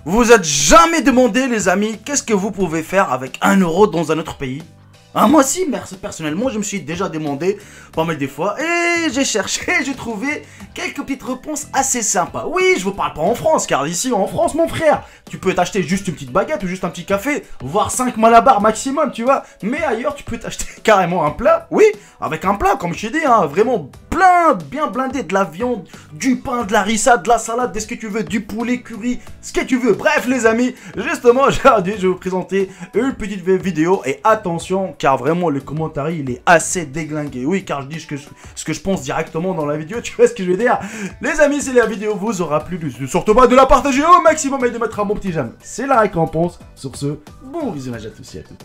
Vous êtes jamais demandé, les amis, qu'est-ce que vous pouvez faire avec 1 € dans un autre pays? Ah, moi aussi, personnellement, je me suis déjà demandé pas mal de fois et j'ai cherché, j'ai trouvé quelques petites réponses assez sympas. Oui, je vous parle pas en France, car ici en France, mon frère, tu peux t'acheter juste une petite baguette ou juste un petit café, voire 5 malabars maximum, tu vois. Mais ailleurs, tu peux t'acheter carrément un plat, oui, avec un plat, comme je t'ai dit, hein, vraiment plein, bien blindé, de la viande, du pain, de la rissa, de la salade, de ce que tu veux, du poulet, curry, ce que tu veux. Bref, les amis, justement, aujourd'hui, je vais vous présenter une petite vidéo et attention, car vraiment le commentaire il est assez déglingué. Oui, car je dis ce que je pense directement dans la vidéo, tu vois ce que je veux dire. Les amis, si la vidéo vous aura plu, surtout pas de la partager au maximum et de mettre un bon petit j'aime. C'est la récompense. Sur ce, bon visionnage à tous et à toutes.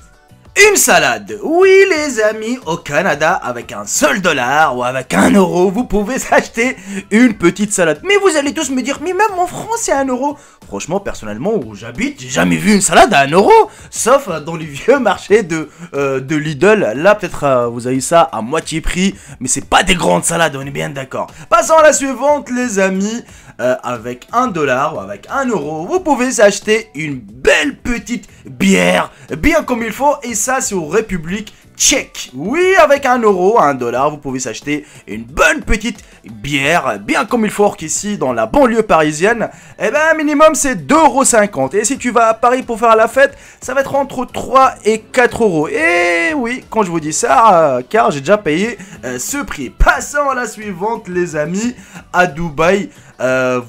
Une salade. Oui, les amis, au Canada, avec un seul dollar ou avec 1 €, vous pouvez s'acheter une petite salade. Mais vous allez tous me dire, mais même en France, c'est 1 €. Franchement, personnellement, où j'habite, j'ai jamais vu une salade à 1 €. Sauf dans les vieux marchés de Lidl. Là, peut-être, vous avez ça à moitié prix. Mais c'est pas des grandes salades, on est bien d'accord. Passons à la suivante, les amis. Avec 1 $ ou avec 1 €, vous pouvez s'acheter une belle petite bière, bien comme il faut, et ça c'est aux République tchèque. Oui, avec 1 €, 1 $, vous pouvez s'acheter une bonne petite bière, bien comme il faut, qu'ici dans la banlieue parisienne, eh ben minimum c'est 2,50 €. Et si tu vas à Paris pour faire la fête, ça va être entre 3 et 4 €. Et oui, quand je vous dis ça, car j'ai déjà payé ce prix. Passons à la suivante, les amis, à Dubaï.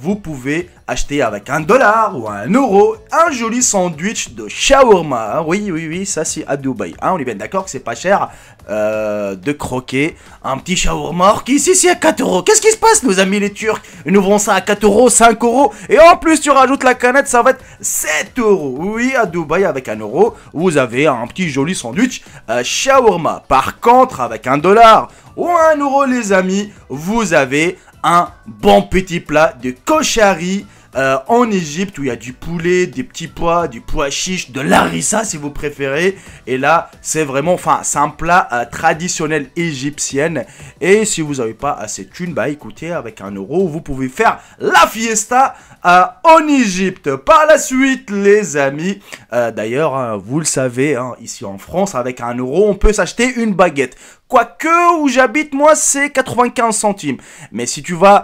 Vous pouvez acheter avec 1 $ ou 1 € un joli sandwich de shawarma. Oui, ça c'est à Dubaï. Hein, on est bien d'accord que c'est pas cher de croquer un petit shawarma. Or qu'ici c'est à 4 €. Qu'est-ce qui se passe, nos amis les Turcs? Ils nous vendent ça à 4 €, 5 €. Et en plus, tu rajoutes la canette, ça va être 7 €. Oui, à Dubaï, avec 1 €, vous avez un petit joli sandwich shawarma. Par contre, avec 1 $ ou 1 € les amis, vous avez un bon petit plat de koshari en Égypte où il y a du poulet, des petits pois, du pois chiche, de l'harissa si vous préférez. Et là, c'est vraiment, enfin, c'est un plat traditionnel égyptienne. Et si vous n'avez pas assez de thunes, bah écoutez, avec 1 €, vous pouvez faire la fiesta en Égypte. Par la suite, les amis, d'ailleurs, hein, vous le savez, hein, ici en France, avec 1 €, on peut s'acheter une baguette. Quoique, où j'habite, moi, c'est 95 centimes. Mais si tu vas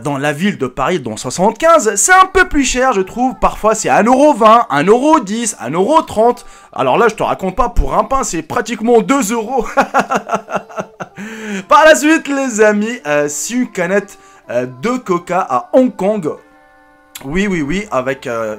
dans la ville de Paris, dans 75, c'est un peu plus cher, je trouve. Parfois, c'est 1,20 €, 1,10 €, 1,30 €. Alors là, je te raconte pas, pour un pain, c'est pratiquement 2 €. Par la suite, les amis, c'est une canette de coca à Hong Kong. Oui, avec 1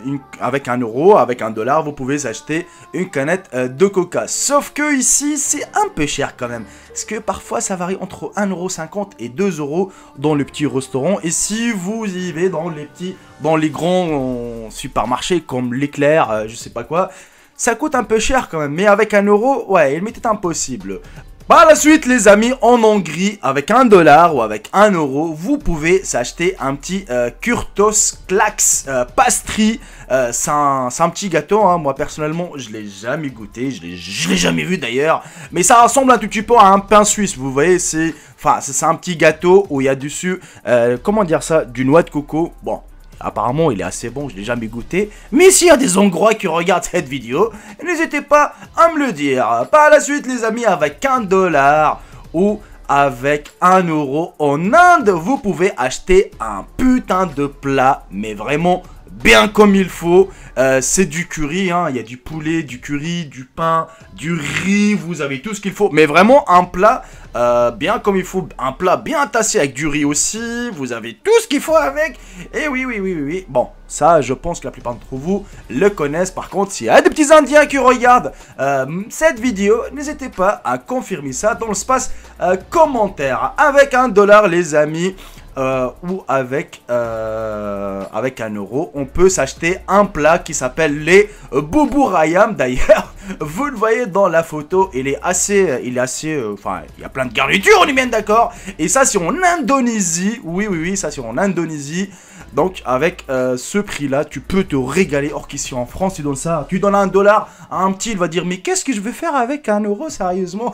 €, avec 1 $, vous pouvez acheter une canette de coca. Sauf que ici, c'est un peu cher quand même. Parce que parfois, ça varie entre 1,50 € et 2 € dans le petit restaurant. Et si vous y allez dans les grands supermarchés comme l'Éclair, je sais pas quoi, ça coûte un peu cher quand même. Mais avec 1 €, ouais, il m'était impossible. Par la suite, les amis, en Hongrie, avec 1 $ ou avec 1 €, vous pouvez s'acheter un petit Kurtos Klaks pastry. C'est un petit gâteau, hein. Moi personnellement, je l'ai jamais goûté, je l'ai jamais vu d'ailleurs. Mais ça ressemble un tout petit peu à un pain suisse, vous voyez, c'est un petit gâteau où il y a dessus, comment dire ça, du noix de coco. Bon. Apparemment, il est assez bon, je l'ai jamais goûté. Mais s'il y a des Hongrois qui regardent cette vidéo, n'hésitez pas à me le dire. Par la suite, les amis, avec 1 $ ou avec 1 € en Inde, vous pouvez acheter un putain de plat, mais vraiment bien comme il faut. C'est du curry, hein. Il y a du poulet, du curry, du pain, du riz, vous avez tout ce qu'il faut. Mais vraiment un plat bien comme il faut, un plat bien tassé avec du riz aussi. Vous avez tout ce qu'il faut avec. Et oui. Bon, ça, je pense que la plupart d'entre vous le connaissent. Par contre, s'il y a des petits Indiens qui regardent cette vidéo, n'hésitez pas à confirmer ça dans l'espace commentaire. Avec 1 $, les amis. Ou avec 1 €, on peut s'acheter un plat qui s'appelle les Bubur-ayam. D'ailleurs, vous le voyez dans la photo, il est assez, enfin, il y a plein de garnitures, on est bien d'accord. Et ça, c'est en Indonésie. Oui, ça, c'est en Indonésie. Donc, avec ce prix-là, tu peux te régaler. Or qu'ici en France, tu donnes ça, tu donnes 1 $ à un petit, il va dire, mais qu'est-ce que je vais faire avec 1 € sérieusement?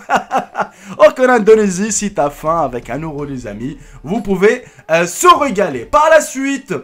Or qu'en Indonésie, si t'as faim avec 1 € les amis, vous pouvez se régaler. Par la suite,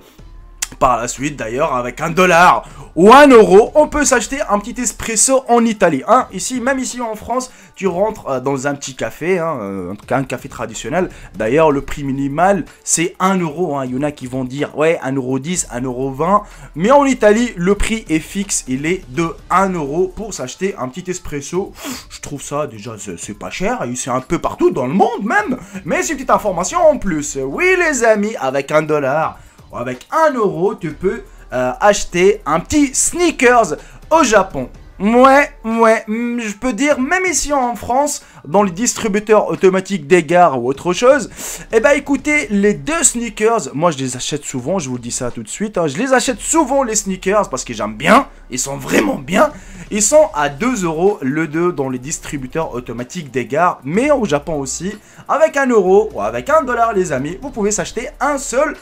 Par la suite, d'ailleurs, avec $1 ou €1, on peut s'acheter un petit espresso en Italie. Hein, ici, même ici en France, tu rentres dans un petit café, hein, en tout cas un café traditionnel. D'ailleurs, le prix minimal, c'est €1. Hein. Il y en a qui vont dire, ouais, 1,10 €, 1,20 €. Mais en Italie, le prix est fixe. Il est de €1 pour s'acheter un petit espresso. Je trouve ça, déjà, c'est pas cher. C'est un peu partout dans le monde, même. Mais c'est une petite information en plus. Oui, les amis, avec $1 ou avec €1, tu peux acheter un petit sneakers au Japon. Ouais, je peux dire, même ici en France, dans les distributeurs automatiques des gares ou autre chose, eh ben écoutez, les deux sneakers, moi je les achète souvent, je vous dis ça tout de suite, hein, je les achète souvent les sneakers parce que j'aime bien, ils sont vraiment bien, ils sont à 2 € le 2 dans les distributeurs automatiques des gares, mais au Japon aussi, avec €1 ou avec $1 les amis, vous pouvez s'acheter un seul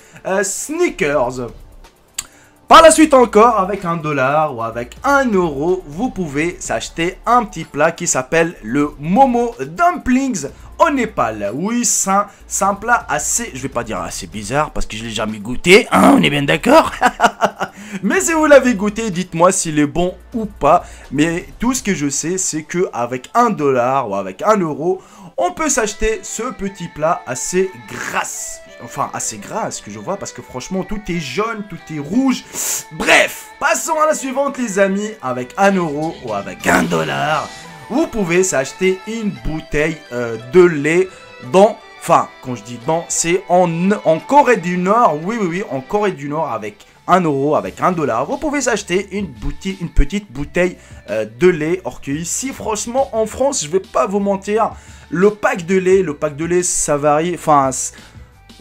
sneakers. Par la suite encore, avec $1 ou avec €1, vous pouvez s'acheter un petit plat qui s'appelle le Momo Dumplings au Népal. Oui, c'est un plat assez, je vais pas dire assez bizarre parce que je l'ai jamais goûté, hein, on est bien d'accord. Mais si vous l'avez goûté, dites-moi s'il est bon ou pas. Mais tout ce que je sais, c'est que avec $1 ou avec €1, on peut s'acheter ce petit plat assez gras. Enfin, assez gras, ce que je vois, parce que franchement, tout est jaune, tout est rouge. Bref, passons à la suivante, les amis. Avec €1 ou avec $1, vous pouvez s'acheter une bouteille de lait dans... Enfin, quand je dis dans, c'est en Corée du Nord. Oui, en Corée du Nord, avec €1, avec $1, vous pouvez s'acheter une petite bouteille de lait. Or que ici, franchement, en France, je vais pas vous mentir, le pack de lait, ça varie, enfin...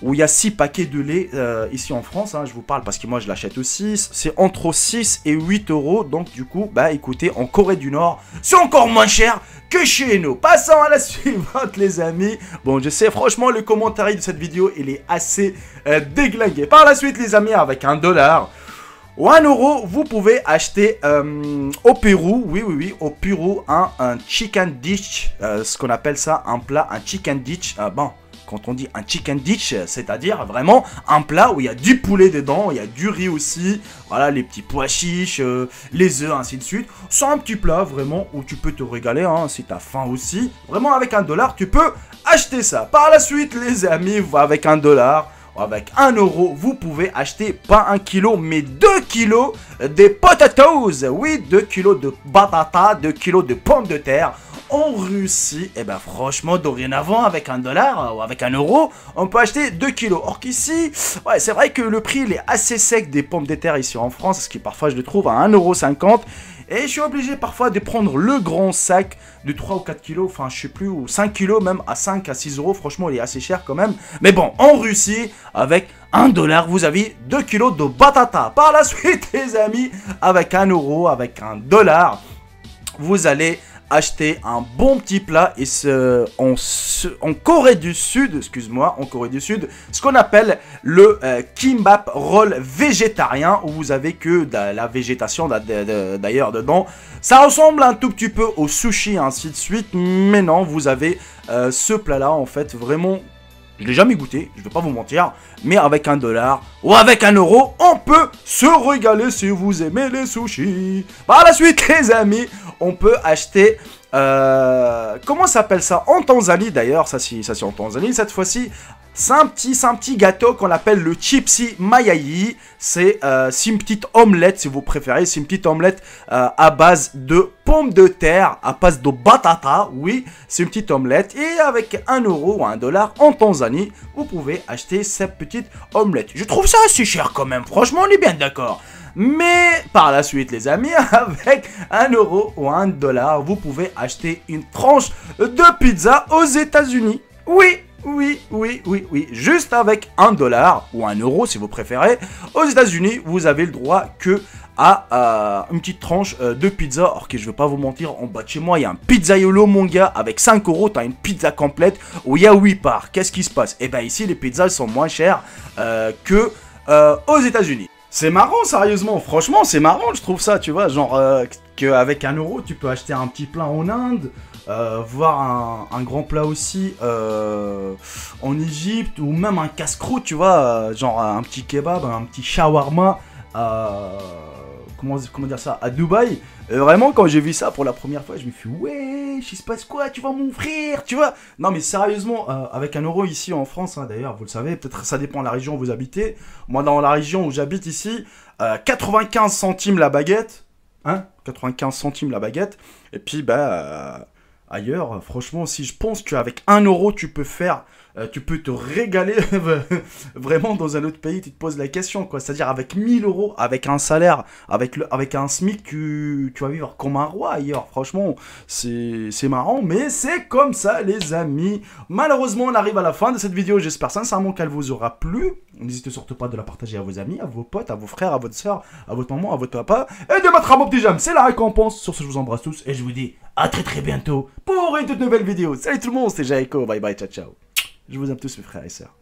où il y a 6 paquets de lait ici en France, hein, je vous parle parce que moi je l'achète aussi, c'est entre 6 et 8 €, donc du coup, bah écoutez, en Corée du Nord, c'est encore moins cher que chez nous. Passons à la suivante les amis. Bon, je sais, franchement, le commentaire de cette vidéo, il est assez déglingué. Par la suite les amis, avec $1 ou €1, vous pouvez acheter au Pérou, oui, au Pérou, un chicken dish, ce qu'on appelle ça, un plat, un chicken dish, bon. Quand on dit un chicken dish, c'est-à-dire vraiment un plat où il y a du poulet dedans, il y a du riz aussi, voilà, les petits pois chiches, les œufs, ainsi de suite. C'est un petit plat vraiment où tu peux te régaler, hein, si tu as faim aussi. Vraiment, avec $1, tu peux acheter ça. Par la suite, les amis, avec $1 ou avec €1, vous pouvez acheter pas 1 kg, mais 2 kilos de potatoes. Oui, 2 kilos de batata, 2 kilos de pommes de terre. En Russie, et ben franchement, dorénavant, avec $1 ou avec €1, on peut acheter 2 kilos. Or qu'ici, ouais, c'est vrai que le prix il est assez sec des pommes de terre ici en France, parce que parfois je le trouve à 1,50 €. Et je suis obligé parfois de prendre le grand sac de 3 ou 4 kilos, enfin je sais plus, ou 5 kilos même à 5 à 6 €. Franchement, il est assez cher quand même. Mais bon, en Russie, avec $1, vous avez 2 kilos de batata. Par la suite, les amis, avec €1, avec $1, vous allez acheter un bon petit plat et en Corée du Sud, excuse-moi, en Corée du Sud, ce qu'on appelle le kimbap roll végétarien, où vous avez que de la végétation d'ailleurs dedans. Ça ressemble un tout petit peu au sushi, ainsi de suite, mais non, vous avez ce plat-là, en fait, vraiment... Je l'ai jamais goûté, je vais pas vous mentir, mais avec $1 ou avec €1, on peut se régaler si vous aimez les sushis. Par la suite, les amis, on peut acheter, comment s'appelle ça? En Tanzanie d'ailleurs, ça c'est en Tanzanie cette fois-ci. C'est un petit gâteau qu'on appelle le chipsi mayai. C'est une petite omelette, si vous préférez. C'est une petite omelette à base de pommes de terre, à base de batata. Oui, c'est une petite omelette. Et avec €1 ou $1 en Tanzanie, vous pouvez acheter cette petite omelette. Je trouve ça assez cher quand même. Franchement, on est bien d'accord. Mais par la suite, les amis, avec €1 ou $1, vous pouvez acheter une tranche de pizza aux États-Unis. Oui. Juste avec $1 ou €1 si vous préférez. Aux États-Unis, vous avez le droit que à une petite tranche de pizza. Alors que je vais pas vous mentir, en bas de chez moi, il y a un pizzaiolo, mon gars. Avec 5 €, tu as une pizza complète où il y a 8 parts. Qu'est-ce qui se passe? Et ben ici, les pizzas sont moins chères que aux États-Unis. C'est marrant, sérieusement. Franchement, c'est marrant, je trouve ça, tu vois. Genre, qu'avec 1 euro, tu peux acheter un petit plat en Inde, voir un grand plat aussi en Égypte, ou même un casse-croûte, tu vois. Genre, un petit kebab, un petit shawarma. Comment dire ça, à Dubaï. Vraiment, quand j'ai vu ça pour la première fois, je me suis dit, ouais, il se passe quoi, tu vois, mon frère, tu vois. Non, mais sérieusement, avec 1 euro ici en France, hein, d'ailleurs, vous le savez, peut-être ça dépend de la région où vous habitez. Moi, dans la région où j'habite ici, 95 centimes la baguette. Hein, 95 centimes la baguette. Et puis, bah, ailleurs, franchement, si je pense qu'avec 1 euro, tu peux te régaler vraiment dans un autre pays, tu te poses la question, quoi. C'est-à-dire avec 1 000 euros, avec un salaire, avec un SMIC, tu vas vivre comme un roi ailleurs. Franchement, c'est marrant, mais c'est comme ça, les amis. Malheureusement, on arrive à la fin de cette vidéo. J'espère sincèrement qu'elle vous aura plu. N'hésitez surtout pas de la partager à vos amis, à vos potes, à vos frères, à votre soeur, à votre maman, à votre papa. Et de mettre un beau petit j'aime, c'est la récompense. Sur ce, je vous embrasse tous et je vous dis à très bientôt pour une toute nouvelle vidéo. Salut tout le monde, c'était Jaiko. Bye bye, ciao ciao. Je vous aime tous mes frères et sœurs.